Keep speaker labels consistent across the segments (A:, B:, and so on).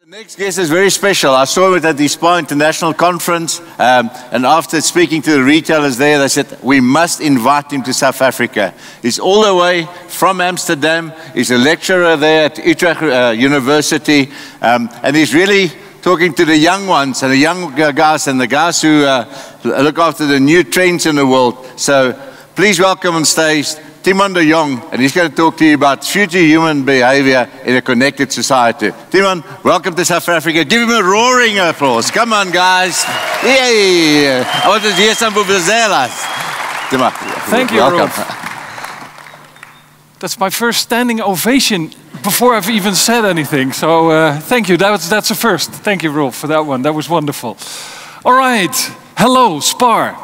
A: The next guest is very special. I saw him at the SPAR International Conference, and after speaking to the retailers there, they said, we must invite him to South Africa. He's all the way from Amsterdam. He's a lecturer there at Utrecht University, and he's really talking to the young ones and the young guys and the guys who look after the new trends in the world. So please welcome on stage Thimon de Jong, and he's going to talk to you about future human behavior in a connected society. Thimon, welcome to South Africa. Give him a roaring applause. Come on, guys. Yay! I want to hear some vuvuzelas. Thimon,
B: thank you,
A: welcome.
B: That's my first standing ovation before I've even said anything. So thank you. That's a first. Thank you, Rolf, for that one. That was wonderful. All right. Hello, SPAR.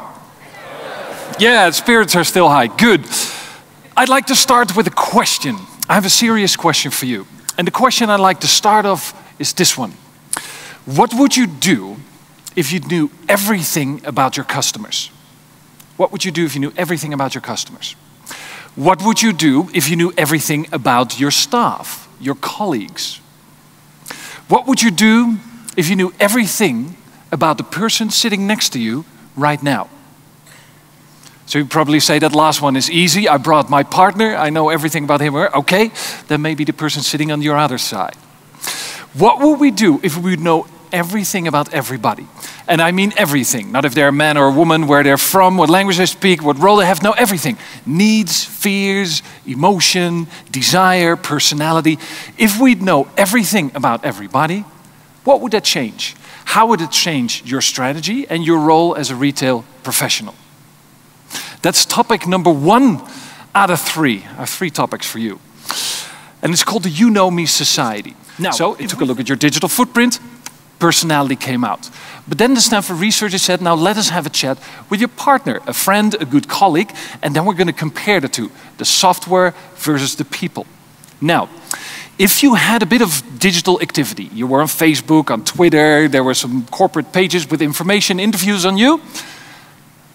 B: Yeah, spirits are still high. Good. I'd like to start with a question. I have a serious question for you. And the question I'd like to start off is this one. What would you do if you knew everything about your customers? What would you do if you knew everything about your customers? What would you do if you knew everything about your staff, your colleagues? What would you do if you knew everything about the person sitting next to you right now? So you probably say that last one is easy. I brought my partner. I know everything about him or her. Okay, then maybe the person sitting on your other side. What would we do if we would know everything about everybody? And I mean everything. Not if they're a man or a woman, where they're from, what language they speak, what role they have. No, everything. Needs, fears, emotion, desire, personality. If we'd know everything about everybody, what would that change? How would it change your strategy and your role as a retail professional? That's topic number 1 out of 3. I have 3 topics for you. And it's called the You Know Me Society. Now, so it took a look at your digital footprint, personality came out. But then the Stanford researchers said, now let us have a chat with your partner, a friend, a good colleague, and then we're going to compare the two, the software versus the people. Now, if you had a bit of digital activity, you were on Facebook, on Twitter, there were some corporate pages with information, interviews on you,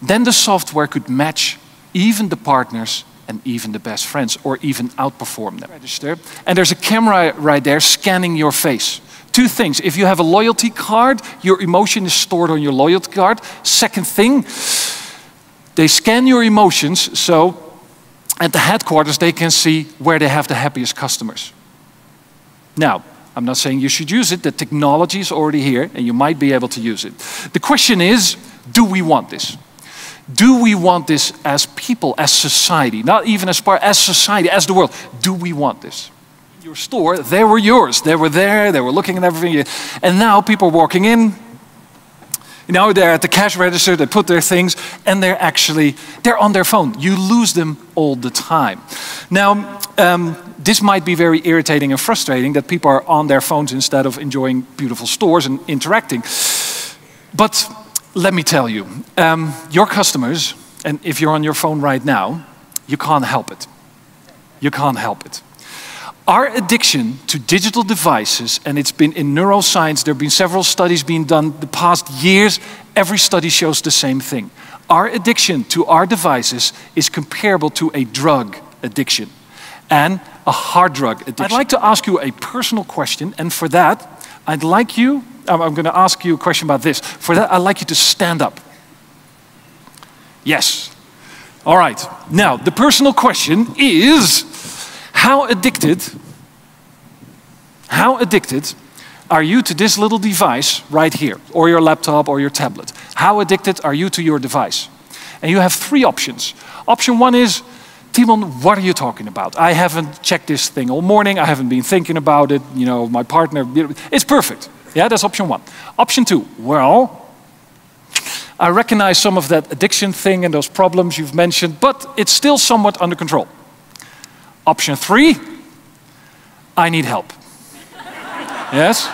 B: then the software could match even the partners and even the best friends, or even outperform them. Register. And there's a camera right there scanning your face. 2 things. If you have a loyalty card, your emotion is stored on your loyalty card. Second thing, they scan your emotions, so at the headquarters they can see where they have the happiest customers. Now, I'm not saying you should use it. The technology is already here, and you might be able to use it. The question is, do we want this? Do we want this as people, as society? Not even as SPAR, as society, as the world. Do we want this? In your store, they were yours. They were there, they were looking at everything. And now people are walking in, you know, they're at the cash register, they put their things, and they're on their phone. You lose them all the time. Now, this might be very irritating and frustrating that people are on their phones instead of enjoying beautiful stores and interacting. But let me tell you, your customers, and if you're on your phone right now, you can't help it. You can't help it. Our addiction to digital devices, and it's been in neuroscience, there have been several studies being done the past years, every study shows the same thing. Our addiction to our devices is comparable to a drug addiction and a hard drug addiction. I'd like to ask you a personal question, and for that, I'm going to ask you a question about this. For that, I'd like you to stand up. Yes. All right. Now, the personal question is, how addicted are you to this little device right here, or your laptop or your tablet? How addicted are you to your device? And you have 3 options. Option 1 is, Thimon, what are you talking about? I haven't checked this thing all morning. I haven't been thinking about it. You know, my partner, it's perfect. Yeah, that's option 1. Option 2, well, I recognize some of that addiction thing and those problems you've mentioned, but it's still somewhat under control. Option 3, I need help. Yes,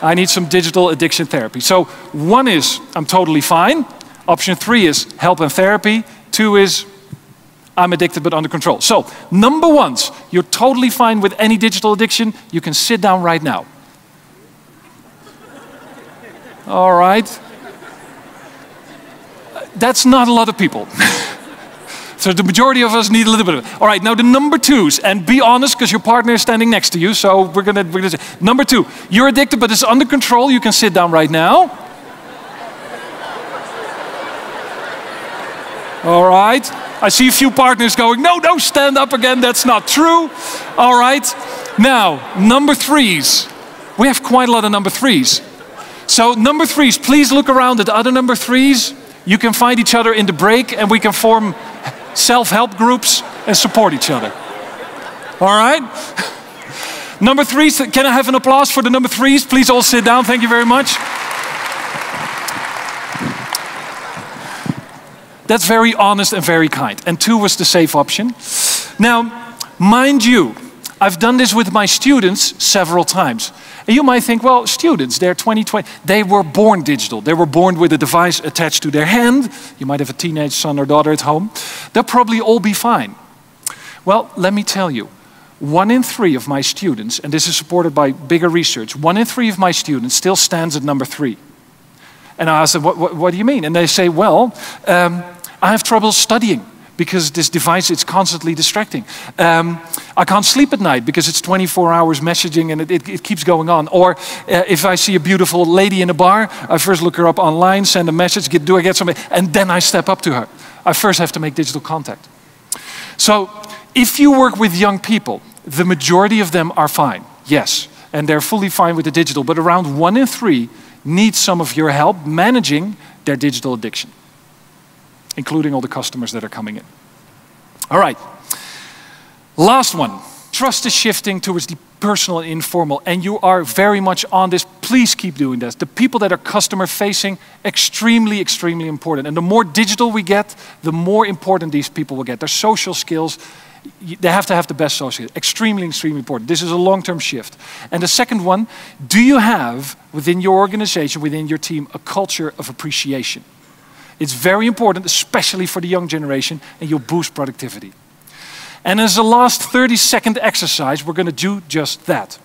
B: I need some digital addiction therapy. So 1 is, I'm totally fine. Option 3 is help and therapy. 2 is, I'm addicted but under control. So, number 1, you're totally fine with any digital addiction. You can sit down right now. All right. That's not a lot of people. It's So the majority of us need a little bit of it. All right, now the number twos, and be honest, because your partner is standing next to you, so we're gonna say, number two, you're addicted, but it's under control. You can sit down right now. All right. I see a few partners going, no, no, stand up again. That's not true. All right. Now, number threes. We have quite a lot of number threes. So number threes, please look around at the other number threes. You can find each other in the break, and we can form self-help groups and support each other. All right. Number threes, can I have an applause for the number threes? Please all sit down. Thank you very much. That's very honest and very kind. And two was the safe option. Now, mind you, I've done this with my students several times. And you might think, well, students, they're 20, they were born digital. They were born with a device attached to their hand. You might have a teenage son or daughter at home. They'll probably all be fine. Well, let me tell you, 1 in 3 of my students, and this is supported by bigger research, 1 in 3 of my students still stands at number 3. And I ask them, what do you mean? And they say, well, I have trouble studying because this device is constantly distracting. I can't sleep at night because it's 24 hours messaging and it keeps going on. Or if I see a beautiful lady in a bar, I first look her up online, send a message, do I get something? And then I step up to her. I first have to make digital contact. So if you work with young people, the majority of them are fine, yes. And they're fully fine with the digital, but around 1 in 3 need some of your help managing their digital addiction, including all the customers that are coming in. All right, last one. Trust is shifting towards the personal and informal, and you are very much on this. Please keep doing this. The people that are customer facing, extremely, extremely important. And the more digital we get, the more important these people will get. Their social skills, they have to have the best social skills. Extremely, extremely important. This is a long-term shift. And the second one, do you have within your organization, within your team, a culture of appreciation? It's very important, especially for the young generation, and you'll boost productivity. And as a last 30-second exercise, we're going to do just that.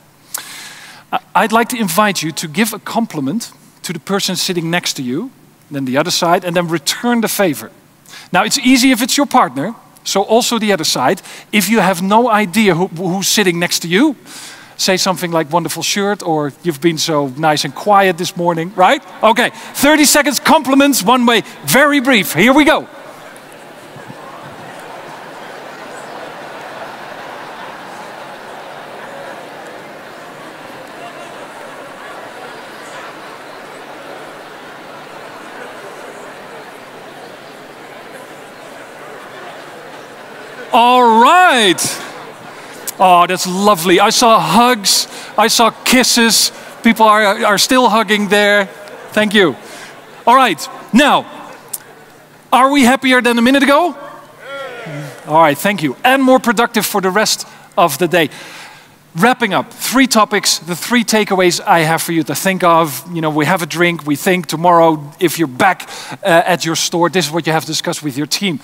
B: I'd like to invite you to give a compliment to the person sitting next to you, then the other side, and then return the favor. Now, it's easy if it's your partner, so also the other side. If you have no idea who's sitting next to you, say something like wonderful shirt, or you've been so nice and quiet this morning, right? Okay, 30 seconds, compliments, one way, very brief. Here we go. All right. Oh, that's lovely. I saw hugs, I saw kisses. People are still hugging there. Thank you. All right, now, are we happier than a minute ago? All right, thank you. And more productive for the rest of the day. Wrapping up, 3 topics, the 3 takeaways I have for you to think of. You know, we have a drink, we think tomorrow, if you're back at your store, this is what you have to discuss with your team.